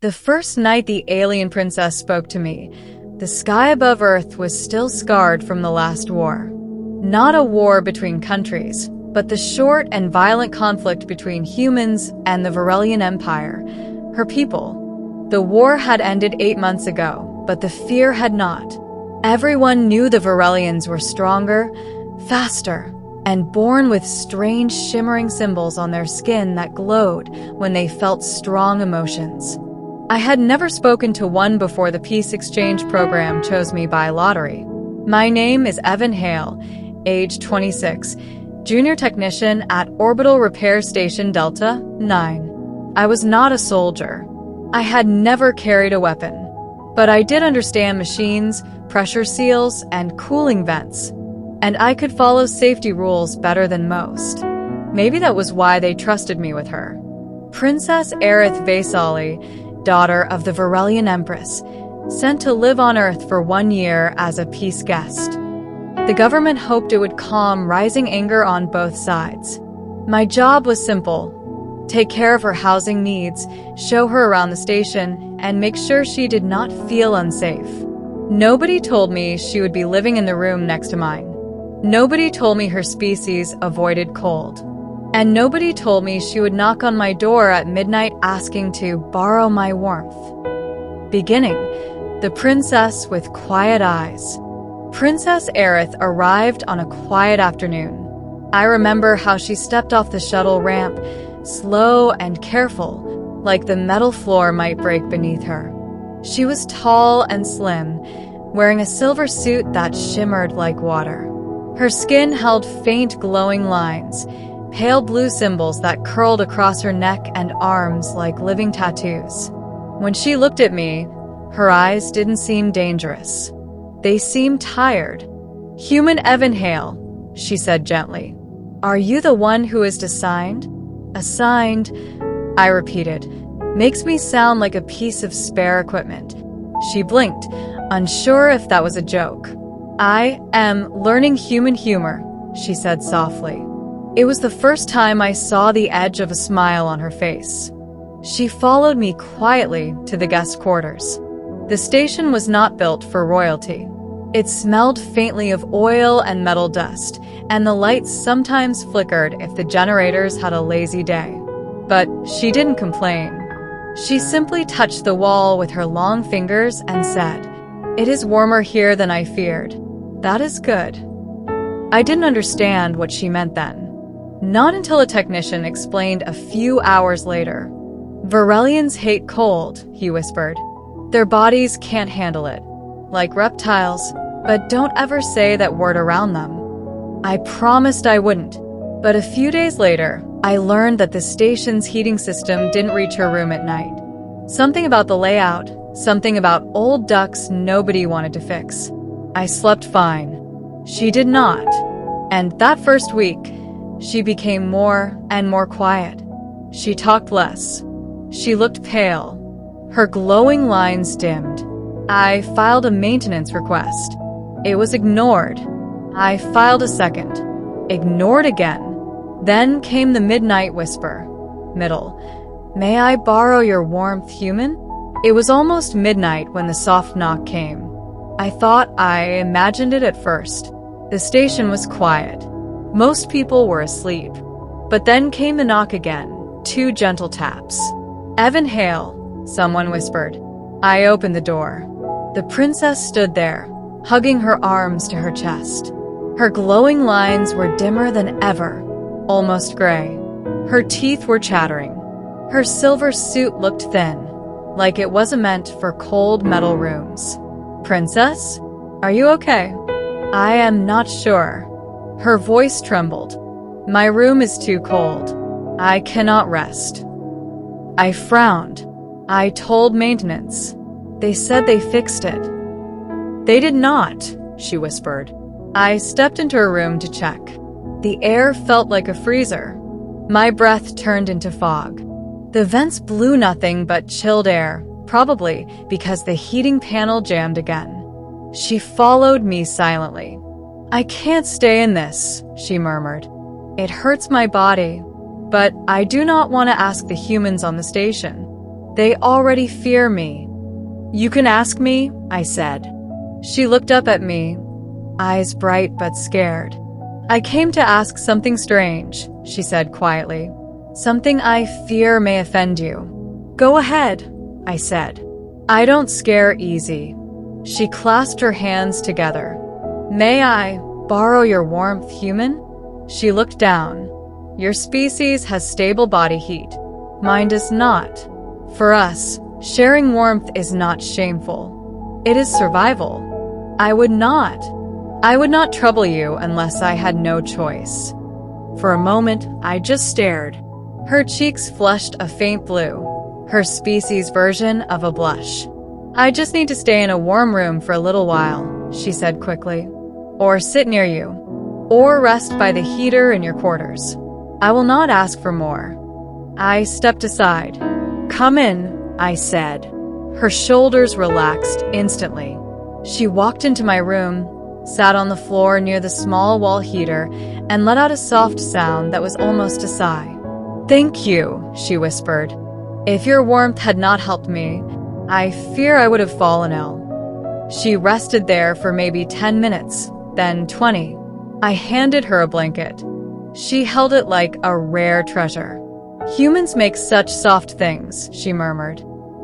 The first night the alien princess spoke to me, the sky above Earth was still scarred from the last war. Not a war between countries, but the short and violent conflict between humans and the Varelian Empire, her people. The war had ended 8 months ago, but the fear had not. Everyone knew the Varelians were stronger, faster, and born with strange shimmering symbols on their skin that glowed when they felt strong emotions. I had never spoken to one before the peace exchange program chose me by lottery. My name is Evan Hale, age 26, junior technician at Orbital Repair Station Delta 9. I was not a soldier. I had never carried a weapon, but I did understand machines, pressure seals, and cooling vents, and I could follow safety rules better than most. Maybe that was why they trusted me with her. Princess Aerith Vaisali, daughter of the Varelian Empress, sent to live on Earth for 1 year as a peace guest. The government hoped it would calm rising anger on both sides. My job was simple: take care of her housing needs, show her around the station, and make sure she did not feel unsafe. Nobody told me she would be living in the room next to mine. Nobody told me her species avoided cold. And nobody told me she would knock on my door at midnight asking to borrow my warmth. Beginning, the princess with quiet eyes. Princess Aerith arrived on a quiet afternoon. I remember how she stepped off the shuttle ramp, slow and careful, like the metal floor might break beneath her. She was tall and slim, wearing a silver suit that shimmered like water. Her skin held faint glowing lines, pale blue symbols that curled across her neck and arms like living tattoos. When she looked at me, her eyes didn't seem dangerous. They seemed tired. "Human Evan Hale," she said gently. "Are you the one who is assigned?" "Assigned," I repeated. "Makes me sound like a piece of spare equipment." She blinked, unsure if that was a joke. "I am learning human humor," she said softly. It was the first time I saw the edge of a smile on her face. She followed me quietly to the guest quarters. The station was not built for royalty. It smelled faintly of oil and metal dust, and the lights sometimes flickered if the generators had a lazy day. But she didn't complain. She simply touched the wall with her long fingers and said, "It is warmer here than I feared. That is good." I didn't understand what she meant then. Not until a technician explained a few hours later. "Varelians hate cold," he whispered. "Their bodies can't handle it. Like reptiles, but don't ever say that word around them." I promised I wouldn't, but a few days later, I learned that the station's heating system didn't reach her room at night. Something about the layout, something about old ducts nobody wanted to fix. I slept fine. She did not. And that first week, she became more and more quiet. She talked less. She looked pale. Her glowing lines dimmed. I filed a maintenance request. It was ignored. I filed a second. Ignored again. Then came the midnight whisper. Middle. "May I borrow your warmth, human?" It was almost midnight when the soft knock came. I thought I imagined it at first. The station was quiet. Most people were asleep. But then came the knock again, 2 gentle taps. "Evan Hale," someone whispered. I opened the door. The princess stood there, hugging her arms to her chest. Her glowing lines were dimmer than ever, almost gray. Her teeth were chattering. Her silver suit looked thin, like it wasn't meant for cold metal rooms. "Princess, are you okay?" "I am not sure." Her voice trembled. "My room is too cold. I cannot rest." I frowned. I told maintenance. They said they fixed it. "They did not," she whispered. I stepped into her room to check. The air felt like a freezer. My breath turned into fog. The vents blew nothing but chilled air, probably because the heating panel jammed again. She followed me silently. "I can't stay in this," she murmured. "It hurts my body, but I do not want to ask the humans on the station." They already fear me. You can ask me, I said. She looked up at me, eyes bright but scared. I came to ask something strange, she said quietly. Something I fear may offend you. Go ahead, I said. I don't scare easy. She clasped her hands together. May I borrow your warmth, human? She looked down. Your species has stable body heat. Mine does not. For us, sharing warmth is not shameful. It is survival. I would not trouble you unless I had no choice. For a moment, I just stared. Her cheeks flushed a faint blue, her species' version of a blush. I just need to stay in a warm room for a little while, she said quickly. Or sit near you. Or rest by the heater in your quarters. I will not ask for more. I stepped aside. Come in, I said. Her shoulders relaxed instantly. She walked into my room, sat on the floor near the small wall heater, and let out a soft sound that was almost a sigh. Thank you, she whispered. If your warmth had not helped me, I fear I would have fallen ill. She rested there for maybe 10 minutes, then 20. I handed her a blanket. She held it like a rare treasure. Humans make such soft things, she murmured.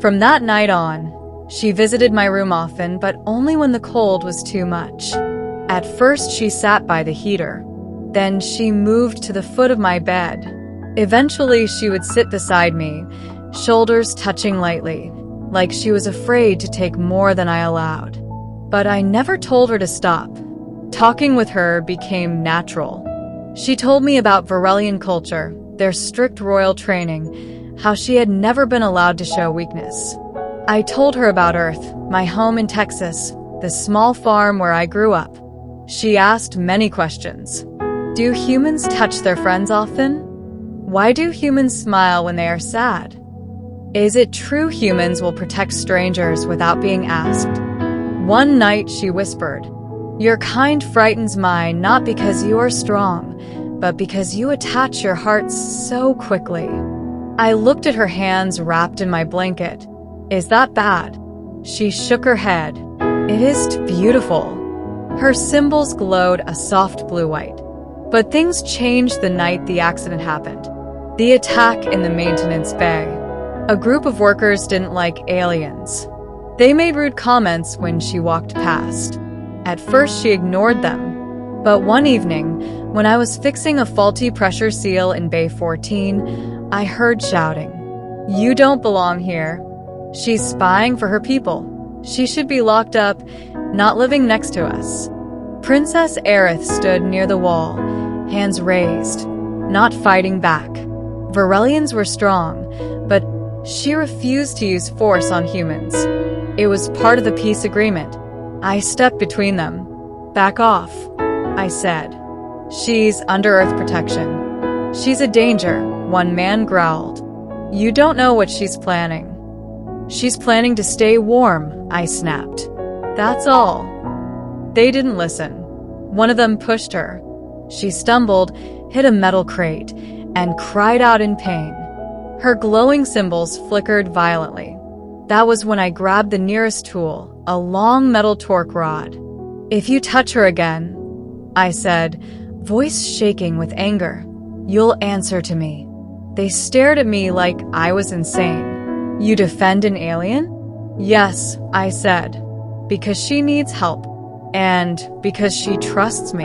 From that night on, she visited my room often, but only when the cold was too much. At first, she sat by the heater. Then she moved to the foot of my bed. Eventually, she would sit beside me, shoulders touching lightly, like she was afraid to take more than I allowed. But I never told her to stop. Talking with her became natural. She told me about Varelian culture, their strict royal training, how she had never been allowed to show weakness. I told her about Earth, my home in Texas, the small farm where I grew up. She asked many questions. Do humans touch their friends often? Why do humans smile when they are sad? Is it true humans will protect strangers without being asked? One night she whispered, Your kind frightens mine not because you are strong, but because you attach your hearts so quickly. I looked at her hands wrapped in my blanket. Is that bad? She shook her head. It is beautiful. Her symbols glowed a soft blue-white. But things changed the night the accident happened. The attack in the maintenance bay. A group of workers didn't like aliens. They made rude comments when she walked past. At first, she ignored them. But one evening, when I was fixing a faulty pressure seal in Bay 14, I heard shouting. You don't belong here. She's spying for her people. She should be locked up, not living next to us. Princess Aerith stood near the wall, hands raised, not fighting back. Varelians were strong, but she refused to use force on humans. It was part of the peace agreement. I stepped between them. Back off, I said. She's under Earth protection. She's a danger, one man growled. You don't know what she's planning. She's planning to stay warm, I snapped. That's all. They didn't listen. One of them pushed her. She stumbled, hit a metal crate, and cried out in pain. Her glowing symbols flickered violently. That was when I grabbed the nearest tool, a long metal torque rod. If you touch her again, I said, voice shaking with anger, you'll answer to me. They stared at me like I was insane. You defend an alien? Yes, I said, because she needs help, and because she trusts me.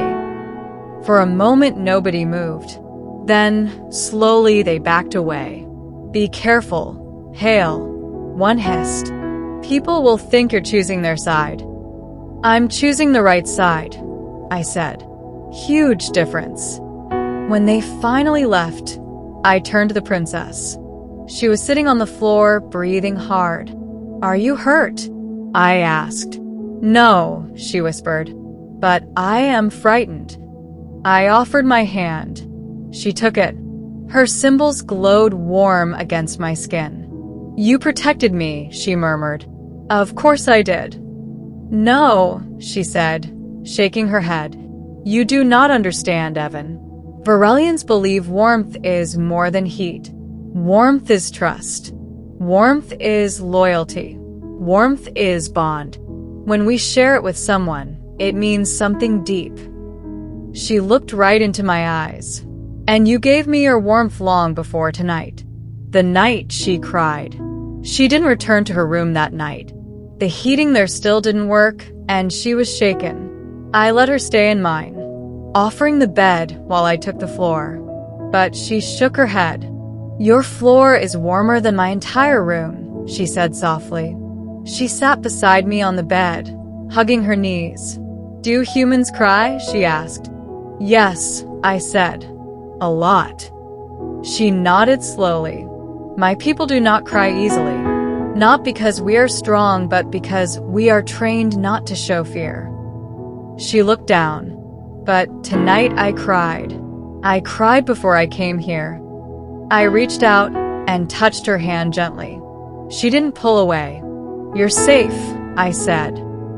For a moment, nobody moved. Then, slowly, they backed away. Be careful, Hale, one hissed. People will think you're choosing their side. I'm choosing the right side, I said. Huge difference. When they finally left, I turned to the princess. She was sitting on the floor, breathing hard. Are you hurt? I asked. No, she whispered, but I am frightened. I offered my hand. She took it. Her symbols glowed warm against my skin. You protected me, she murmured. Of course I did. No, she said, shaking her head. You do not understand, Evan. Varelians believe warmth is more than heat. Warmth is trust. Warmth is loyalty. Warmth is bond. When we share it with someone, it means something deep. She looked right into my eyes. And you gave me your warmth long before tonight. The night, she cried. She didn't return to her room that night. The heating there still didn't work, and she was shaken. I let her stay in mine, offering the bed while I took the floor. But she shook her head. Your floor is warmer than my entire room, she said softly. She sat beside me on the bed, hugging her knees. Do humans cry? She asked. Yes, I said. A lot. She nodded slowly. My people do not cry easily. Not because we are strong, but because we are trained not to show fear. She looked down. But tonight I cried. I cried before I came here. I reached out and touched her hand gently. She didn't pull away. You're safe, I said.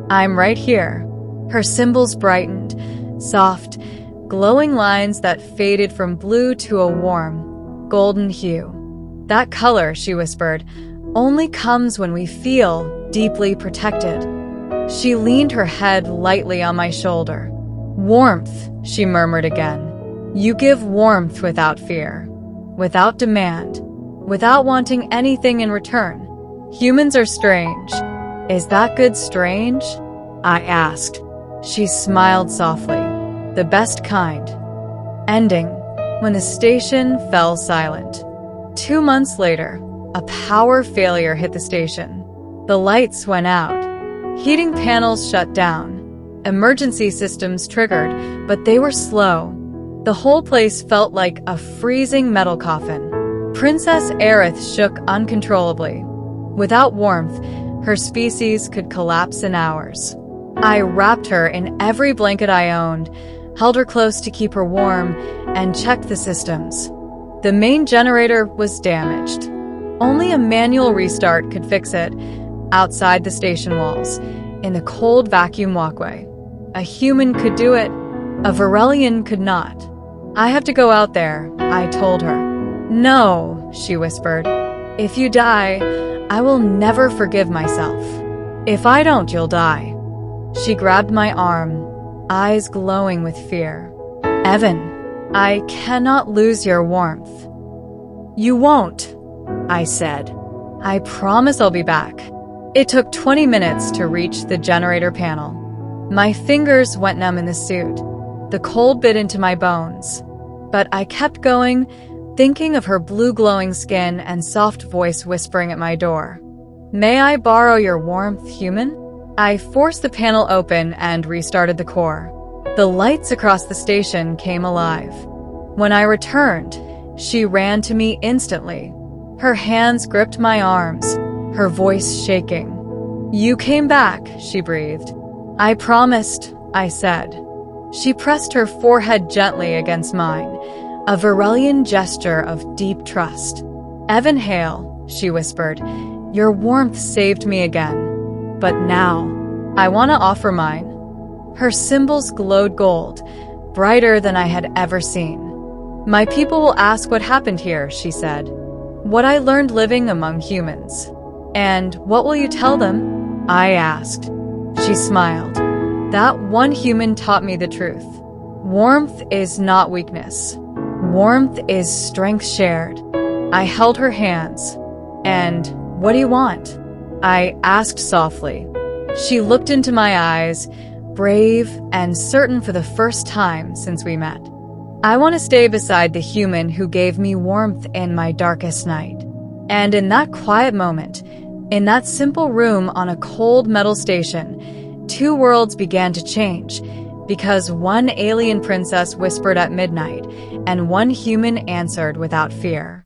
I'm right here. Her symbols brightened, soft, glowing lines that faded from blue to a warm, golden hue. That color, she whispered, only comes when we feel deeply protected. She leaned her head lightly on my shoulder. Warmth, she murmured again. You give warmth without fear, without demand, without wanting anything in return. Humans are strange. Is that good strange? I asked. She smiled softly. The best kind. Ending when the station fell silent. 2 months later, a power failure hit the station. The lights went out. Heating panels shut down. Emergency systems triggered, but they were slow. The whole place felt like a freezing metal coffin. Princess Aerith shook uncontrollably. Without warmth, her species could collapse in hours. I wrapped her in every blanket I owned, held her close to keep her warm, and checked the systems. The main generator was damaged. Only a manual restart could fix it, outside the station walls, in the cold vacuum walkway. A human could do it, a Varelian could not. I have to go out there, I told her. No, she whispered. If you die, I will never forgive myself. If I don't, you'll die. She grabbed my arm, eyes glowing with fear. Evan, I cannot lose your warmth. You won't, I said. I promise I'll be back. It took 20 minutes to reach the generator panel. My fingers went numb in the suit. The cold bit into my bones. But I kept going, thinking of her blue glowing skin and soft voice whispering at my door. May I borrow your warmth, human? I forced the panel open and restarted the core. The lights across the station came alive. When I returned, she ran to me instantly. Her hands gripped my arms, her voice shaking. You came back, she breathed. I promised, I said. She pressed her forehead gently against mine, a Varelian gesture of deep trust. Evan Hale, she whispered, your warmth saved me again. But now, I want to offer mine. Her symbols glowed gold, brighter than I had ever seen. My people will ask what happened here, she said. What I learned living among humans. And what will you tell them? I asked. She smiled. That one human taught me the truth. Warmth is not weakness. Warmth is strength shared. I held her hands. And what do you want? I asked softly. She looked into my eyes, brave and certain for the first time since we met. I want to stay beside the human who gave me warmth in my darkest night. And in that quiet moment, in that simple room on a cold metal station, 2 worlds began to change, because one alien princess whispered at midnight, and one human answered without fear.